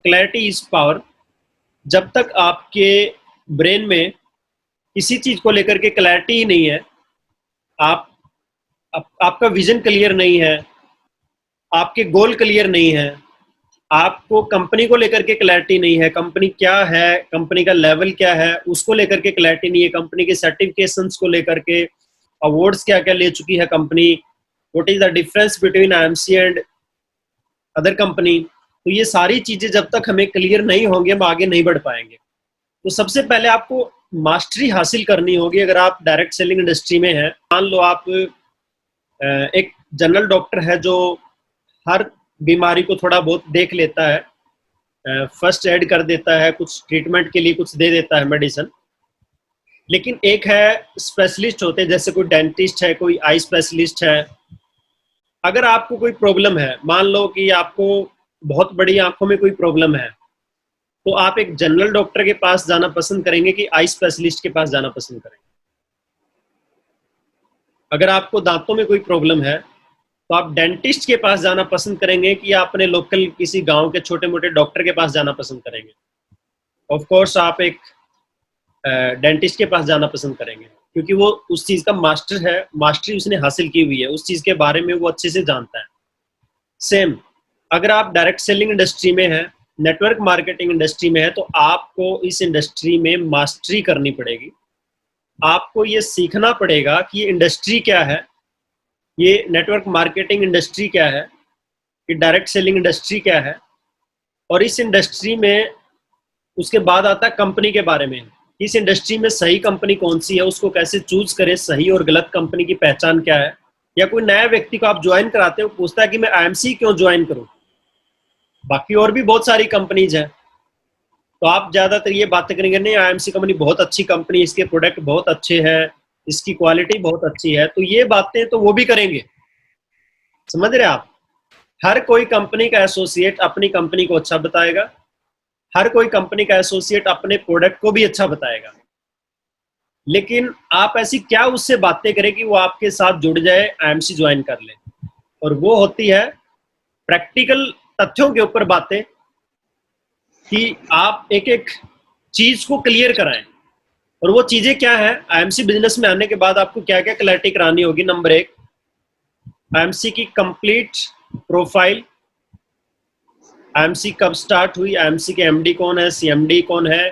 Clarity is power. जब तक आपके ब्रेन में किसी चीज को लेकर के क्लैरिटी ही नहीं है, आपका विजन क्लियर नहीं है, आपके गोल क्लियर नहीं है, आपको कंपनी को लेकर के क्लैरिटी नहीं है, कंपनी क्या है, कंपनी का लेवल क्या है, उसको लेकर के क्लैरिटी नहीं है, कंपनी के सर्टिफिकेशंस को लेकर के, अवार्ड्स क्या क्या ले चुकी है company, what is the difference between IMC and other company. तो ये सारी चीजें जब तक हमें क्लियर नहीं होंगे हम आगे नहीं बढ़ पाएंगे। तो सबसे पहले आपको मास्टरी हासिल करनी होगी। अगर आप डायरेक्ट सेलिंग इंडस्ट्री में हैं, मान लो आप एक जनरल डॉक्टर है जो हर बीमारी को थोड़ा बहुत देख लेता है, फर्स्ट एड कर देता है, कुछ ट्रीटमेंट के लिए कुछ दे देता है मेडिसिन। लेकिन एक है स्पेशलिस्ट होते हैं, जैसे कोई डेंटिस्ट है, कोई आई स्पेशलिस्ट है। अगर आपको कोई प्रॉब्लम है, मान लो कि आपको बहुत बड़ी आंखों में कोई प्रॉब्लम है, तो आप एक जनरल डॉक्टर के पास जाना पसंद करेंगे कि आई स्पेशलिस्ट के पास जाना पसंद करेंगे? अगर आपको दांतों में कोई प्रॉब्लम है तो आप डेंटिस्ट के पास जाना पसंद करेंगे कि आप अपने लोकल किसी गांव के छोटे मोटे डॉक्टर के पास जाना पसंद करेंगे? ऑफ कोर्स आप एक डेंटिस्ट के पास जाना पसंद करेंगे, क्योंकि वो उस चीज का मास्टर है, मास्टरी उसने हासिल की हुई है, उस चीज के बारे में वो अच्छे से जानता है। सेम अगर आप डायरेक्ट सेलिंग इंडस्ट्री में है, नेटवर्क मार्केटिंग इंडस्ट्री में है, तो आपको इस इंडस्ट्री में मास्टरी करनी पड़ेगी। आपको ये सीखना पड़ेगा कि ये इंडस्ट्री क्या है, ये नेटवर्क मार्केटिंग इंडस्ट्री क्या है, ये डायरेक्ट सेलिंग इंडस्ट्री क्या है। और इस इंडस्ट्री में उसके बाद आता है कंपनी के बारे में। इस इंडस्ट्री में सही कंपनी कौन सी है, उसको कैसे चूज करें, सही और गलत कंपनी की पहचान क्या है। या कोई नया व्यक्ति को आप ज्वाइन कराते हो, पूछता है कि मैं आईएमसी क्यों ज्वाइन करूं, बाकी और भी बहुत सारी कंपनीज हैं। तो आप ज्यादातर ये बातें करेंगे, नहीं आईएमसी कंपनी बहुत अच्छी कंपनी, इसके प्रोडक्ट बहुत अच्छे हैं, इसकी क्वालिटी बहुत अच्छी है। तो ये बातें तो वो भी करेंगे, समझ रहे आप। हर कोई कंपनी का एसोसिएट अपनी कंपनी को अच्छा बताएगा, हर कोई कंपनी का एसोसिएट अपने प्रोडक्ट को भी अच्छा बताएगा। लेकिन आप ऐसी क्या उससे बातें करें कि वो आपके साथ जुड़ जाए, आईएमसी ज्वाइन कर ले। और वो होती है प्रैक्टिकल तथ्यों के ऊपर बातें, कि आप एक एक चीज को क्लियर कराएं। और वो चीजें क्या है, आईएमसी बिजनेस में आने के बाद आपको क्या क्या क्लैरिटी करानी होगी। नंबर एक, आईएमसी की कंप्लीट प्रोफाइल, आईएमसी कब स्टार्ट हुई, आईएमसी के एमडी कौन है, सीएमडी कौन है,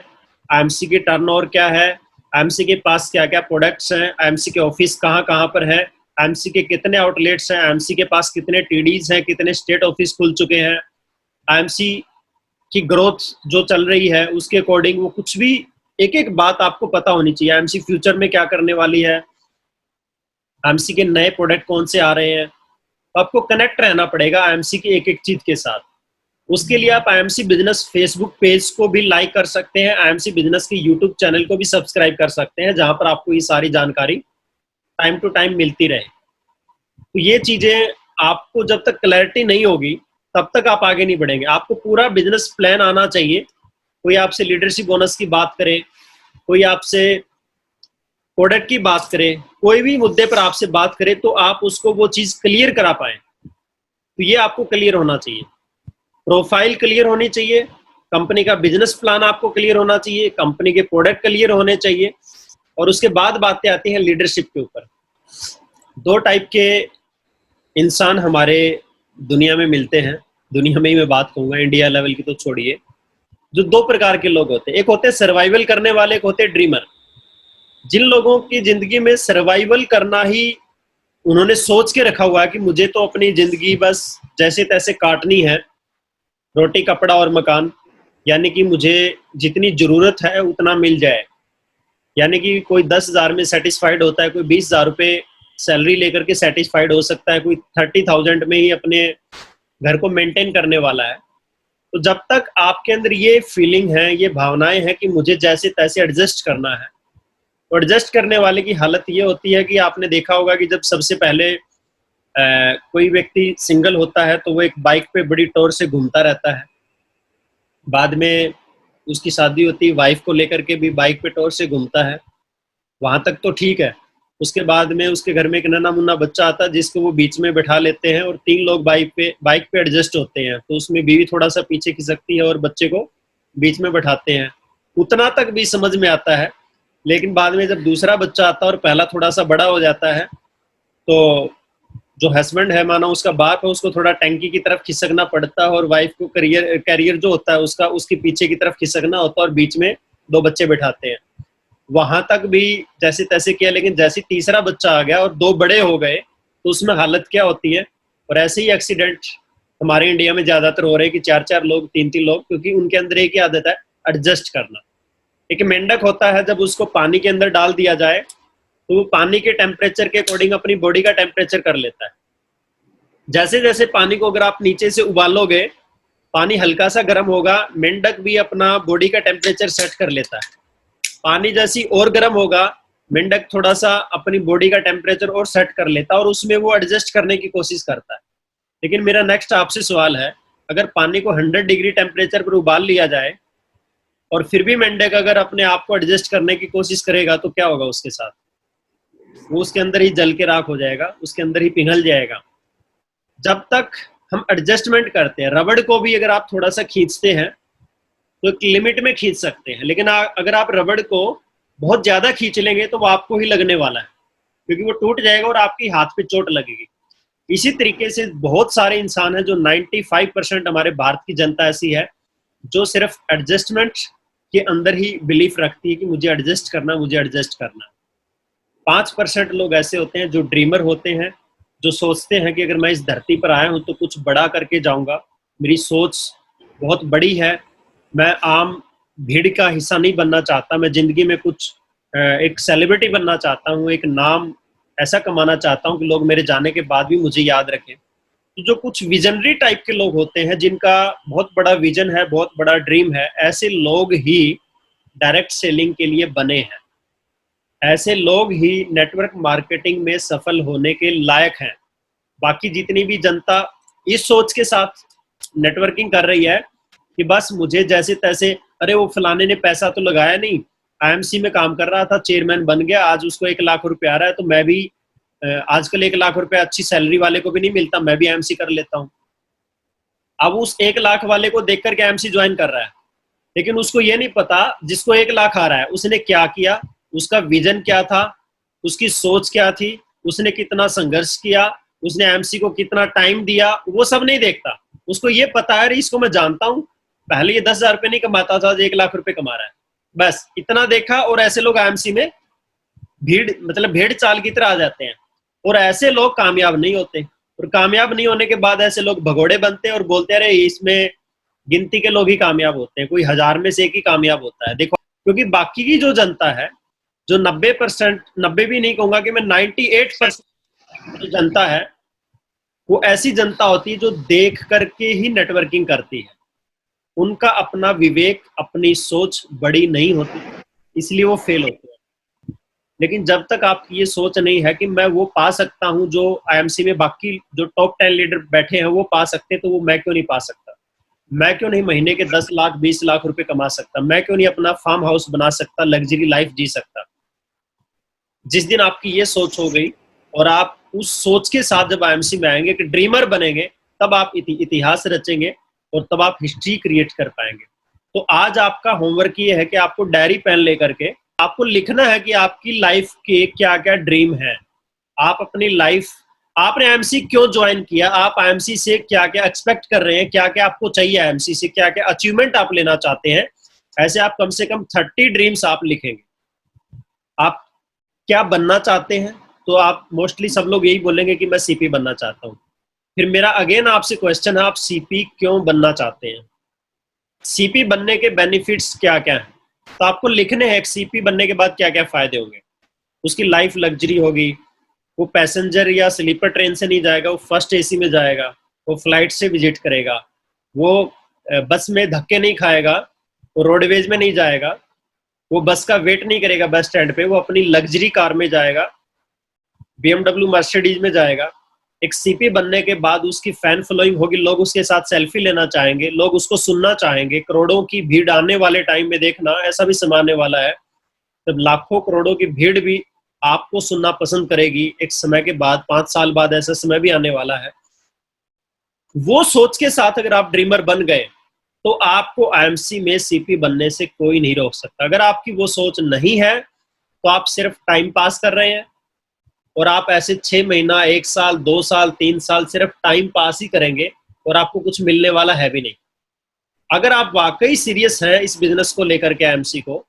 आईएमसी की टर्नओवर क्या है, आईएमसी के पास क्या क्या प्रोडक्ट्स हैं, आईएमसी के ऑफिस कहाँ कहाँ पर है, आईएमसी के कितने आउटलेट्स हैं, आईएमसी के पास कितने टीडीज हैं, कितने स्टेट ऑफिस खुल चुके हैं, आईएमसी की ग्रोथ जो चल रही है उसके अकॉर्डिंग वो कुछ भी एक एक बात आपको पता होनी चाहिए। आईएमसी फ्यूचर में क्या करने वाली है, आईएमसी के नए प्रोडक्ट कौन से आ रहे हैं। तो आपको कनेक्ट रहना पड़ेगा आईएमसी की एक एक चीज के साथ। उसके लिए आप आईएमसी बिजनेस फेसबुक पेज को भी लाइक कर सकते हैं, आईएमसी बिजनेस के यूट्यूब चैनल को भी सब्सक्राइब कर सकते हैं, जहां पर आपको ये सारी जानकारी टाइम टू टाइम मिलती रहे। तो ये चीजें आपको जब तक क्लैरिटी नहीं होगी तब तक आप आगे नहीं बढ़ेंगे। आपको पूरा बिजनेस प्लान आना चाहिए। कोई आपसे लीडरशिप बोनस की बात करे, कोई आपसे प्रोडक्ट की बात करे, कोई भी मुद्दे पर आपसे बात करे, तो आप उसको वो चीज क्लियर करा पाए। तो ये आपको क्लियर होना चाहिए, प्रोफाइल क्लियर होनी चाहिए, कंपनी का बिजनेस प्लान आपको क्लियर होना चाहिए, कंपनी के प्रोडक्ट क्लियर होने चाहिए। और उसके बाद बातें आती हैं लीडरशिप के ऊपर। दो टाइप के इंसान हमारे दुनिया में मिलते हैं, दुनिया में ही मैं बात कहूंगा, इंडिया लेवल की तो छोड़िए। जो दो प्रकार के लोग होते हैं, एक होते हैं सर्वाइवल करने वाले, एक होते हैं ड्रीमर। जिन लोगों की जिंदगी में सर्वाइवल करना ही उन्होंने सोच के रखा हुआ है कि मुझे तो अपनी जिंदगी बस जैसे तैसे काटनी है, रोटी कपड़ा और मकान, यानी कि मुझे जितनी जरूरत है उतना मिल जाए। यानी कि कोई 10,000 में सेटिस्फाइड होता है, कोई 20,000 रुपये सैलरी लेकर के सेटिस्फाइड हो सकता है, कोई 30,000 में ही अपने घर को मेंटेन करने वाला है। तो जब तक आपके अंदर ये फीलिंग है, ये भावनाएं हैं कि मुझे जैसे तैसे एडजस्ट करना है, तो एडजस्ट करने वाले की हालत ये होती है कि आपने देखा होगा कि जब सबसे पहले कोई व्यक्ति सिंगल होता है तो वो एक बाइक पे बड़ी टॉर से घूमता रहता है। बाद में उसकी शादी होती है, वाइफ को लेकर के भी बाइक पे टॉर से घूमता है। वहां तक तो ठीक है, उसके बाद में उसके घर में एक नन्हा मुन्ना बच्चा आता है जिसको वो बीच में बैठा लेते हैं और 3 लोग बाइक पे एडजस्ट होते हैं। तो उसमें बीवी थोड़ा सा पीछे खिसकती है और बच्चे को बीच में बैठाते हैं। उतना तक भी समझ में आता है, लेकिन बाद में जब दूसरा बच्चा आता है और पहला थोड़ा सा बड़ा हो जाता है, तो जो हस्बैंड है, माना उसका बाप है, उसको थोड़ा टंकी की तरफ खिसकना पड़ता है और वाइफ को कैरियर जो होता है उसका उसके पीछे की तरफ खिसकना होता है और बीच में 2 बच्चे बैठाते हैं। वहां तक भी जैसे तैसे किया, लेकिन जैसे तीसरा बच्चा आ गया और 2 बड़े हो गए तो उसमें हालत क्या होती है। और ऐसे ही एक्सीडेंट हमारे इंडिया में ज्यादातर हो रहे हैं कि 4-4 लोग, 3-3 लोग, क्योंकि उनके अंदर एक ही आदत है, एडजस्ट करना। एक मेंढक होता है, जब उसको पानी के अंदर डाल दिया जाए तो वो पानी के टेम्परेचर के अकॉर्डिंग अपनी बॉडी का टेम्परेचर कर लेता है। जैसे जैसे पानी को अगर आप नीचे से उबालोगे, पानी हल्का सा गर्म होगा, मेंढक भी अपना बॉडी का टेम्परेचर सेट कर लेता है। पानी जैसी और गर्म होगा, मेंढक थोड़ा सा अपनी बॉडी का टेम्परेचर और सेट कर लेता है और उसमें वो एडजस्ट करने की कोशिश करता है। लेकिन मेरा नेक्स्ट आपसे सवाल है, अगर पानी को 100 डिग्री टेम्परेचर पर उबाल लिया जाए और फिर भी मेंढक अगर अपने आप को एडजस्ट करने की कोशिश करेगा तो क्या होगा उसके साथ? वो उसके अंदर ही जल के राख हो जाएगा, उसके अंदर ही पिघल जाएगा। जब तक हम एडजस्टमेंट करते हैं, रबड़ को भी अगर आप थोड़ा सा खींचते हैं तो एक लिमिट में खींच सकते हैं, लेकिन अगर आप रबड़ को बहुत ज्यादा खींच लेंगे तो वो आपको ही लगने वाला है, क्योंकि वो टूट जाएगा और आपकी हाथ पे चोट लगेगी। इसी तरीके से बहुत सारे इंसान हैं, जो 95% हमारे भारत की जनता ऐसी है जो सिर्फ एडजस्टमेंट के अंदर ही बिलीफ रखती है कि मुझे एडजस्ट करना, मुझे एडजस्ट करना। 5% लोग ऐसे होते हैं जो ड्रीमर होते हैं, जो सोचते हैं कि अगर मैं इस धरती पर आया हूं तो कुछ बड़ा करके जाऊंगा, मेरी सोच बहुत बड़ी है, मैं आम भीड़ का हिस्सा नहीं बनना चाहता, मैं जिंदगी में कुछ एक सेलिब्रिटी बनना चाहता हूँ, एक नाम ऐसा कमाना चाहता हूँ कि लोग मेरे जाने के बाद भी मुझे याद रखें। तो जो कुछ विजनरी टाइप के लोग होते हैं, जिनका बहुत बड़ा विजन है, बहुत बड़ा ड्रीम है, ऐसे लोग ही डायरेक्ट सेलिंग के लिए बने हैं। ऐसे लोग ही नेटवर्क मार्केटिंग में सफल होने के लायक हैं। बाकी जितनी भी जनता इस सोच के साथ नेटवर्किंग कर रही है कि बस मुझे जैसे तैसे, अरे वो फलाने ने पैसा तो लगाया नहीं, आईएमसी में काम कर रहा था, चेयरमैन बन गया, आज उसको 1 लाख रुपए आ रहा है, तो मैं भी आजकल 1 लाख रुपए अच्छी सैलरी वाले को भी नहीं मिलता, मैं भी आईएमसी कर लेता हूँ। अब उस 1 लाख वाले को देख करके आईएमसी ज्वाइन कर रहा है, लेकिन उसको ये नहीं पता जिसको 1 लाख आ रहा है उसने क्या किया, उसका विजन क्या था, उसकी सोच क्या थी, उसने कितना संघर्ष किया, उसने आईएमसी को कितना टाइम दिया, वो सब नहीं देखता। उसको ये पता है इसको मैं जानता हूँ, पहले ये 10,000 रुपए नहीं कमाता था, 1 लाख रुपए कमा रहा है, बस इतना देखा। और ऐसे लोग आईएमसी में भेड़ चाल की तरह आ जाते हैं, और ऐसे लोग कामयाब नहीं होते। और कामयाब नहीं होने के बाद ऐसे लोग भगोड़े बनते हैं और बोलते हैं अरे इसमें गिनती के लोग ही कामयाब होते हैं, कोई 1000 में से एक ही कामयाब होता है। देखो, क्योंकि बाकी की जो जनता है, जो 90%, 90 भी नहीं कहूंगा कि मैं 98% जो जनता है, वो ऐसी जनता होती है जो देख करके ही नेटवर्किंग करती है। उनका अपना विवेक, अपनी सोच बड़ी नहीं होती, इसलिए वो फेल होते हैं। लेकिन जब तक आपकी ये सोच नहीं है कि मैं वो पा सकता हूं जो आईएमसी में बाकी जो टॉप 10 लीडर बैठे हैं वो पा सकते हैं, तो वो मैं क्यों नहीं पा सकता? मैं क्यों नहीं महीने के 10 लाख 20 लाख रुपए कमा सकता? मैं क्यों नहीं अपना फार्म हाउस बना सकता, लग्जरी लाइफ जी सकता? जिस दिन आपकी ये सोच हो गई और आप उस सोच के साथ जब आईएमसी में आएंगे कि ड्रीमर बनेंगे, तब आप इतिहास रचेंगे और तब आप हिस्ट्री क्रिएट कर पाएंगे। तो आज आपका होमवर्क ये है कि आपको डायरी पेन लेकर के आपको लिखना है कि आपकी लाइफ के क्या क्या ड्रीम है। आप अपनी लाइफ, आपने आईएमसी क्यों ज्वाइन किया, आप आईएमसी से क्या क्या एक्सपेक्ट कर रहे हैं, क्या क्या आपको चाहिए आईएमसी से, क्या क्या अचीवमेंट आप लेना चाहते हैं। ऐसे आप कम से कम 30 ड्रीम्स आप लिखेंगे। आप क्या बनना चाहते हैं, तो आप मोस्टली सब लोग यही बोलेंगे कि मैं सीपी बनना चाहता हूँ। फिर मेरा अगेन आपसे क्वेश्चन है, आप सीपी क्यों बनना चाहते हैं? सीपी बनने के बेनिफिट्स क्या क्या हैं? तो आपको लिखने हैं सीपी बनने के बाद क्या क्या फायदे होंगे। उसकी लाइफ लग्जरी होगी, वो पैसेंजर या स्लीपर ट्रेन से नहीं जाएगा, वो फर्स्ट एसी में जाएगा, वो फ्लाइट से विजिट करेगा, वो बस में धक्के नहीं खाएगा, वो रोडवेज में नहीं जाएगा, वो बस का वेट नहीं करेगा बस स्टैंड पे, वो अपनी लग्जरी कार में जाएगा, BMW मर्सिडीज में जाएगा। एक सीपी बनने के बाद उसकी फैन फॉलोइंग होगी, लोग उसके साथ सेल्फी लेना चाहेंगे, लोग उसको सुनना चाहेंगे। करोड़ों की भीड़ आने वाले टाइम में देखना, ऐसा भी समाने वाला है तब लाखों करोड़ों की भीड़ भी आपको सुनना पसंद करेगी एक समय के बाद, 5 साल बाद ऐसा समय भी आने वाला है। वो सोच के साथ अगर आप ड्रीमर बन गए, तो आपको आईएमसी में सीपी बनने से कोई नहीं रोक सकता। अगर आपकी वो सोच नहीं है, तो आप सिर्फ टाइम पास कर रहे हैं और आप ऐसे 6 महीना, 1 साल, 2 साल, 3 साल सिर्फ टाइम पास ही करेंगे और आपको कुछ मिलने वाला है भी नहीं। अगर आप वाक़ई सीरियस हैं इस बिज़नेस को लेकर के आईएमसी को,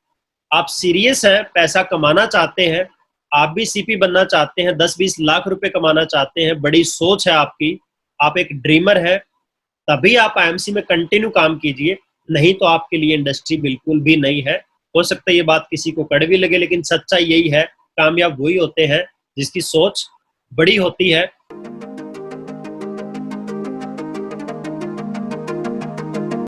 आप सीरियस हैं, पैसा कमाना चाहते हैं, आप भी सीपी बनना चाहते हैं, 10-20 लाख रुपए कमाना चाहते हैं, बड़ी सोच है आपकी, आप एक ड्रीमर हैं, तभी आप आईएमसी में कंटिन्यू काम कीजिए, नहीं तो आपके लिए इंडस्ट्री बिल्कुल भी नहीं है। हो सकता है ये बात किसी को कड़वी लगे, लेकिन सच्चाई यही है, कामयाब वही होते हैं जिसकी सोच बड़ी होती है।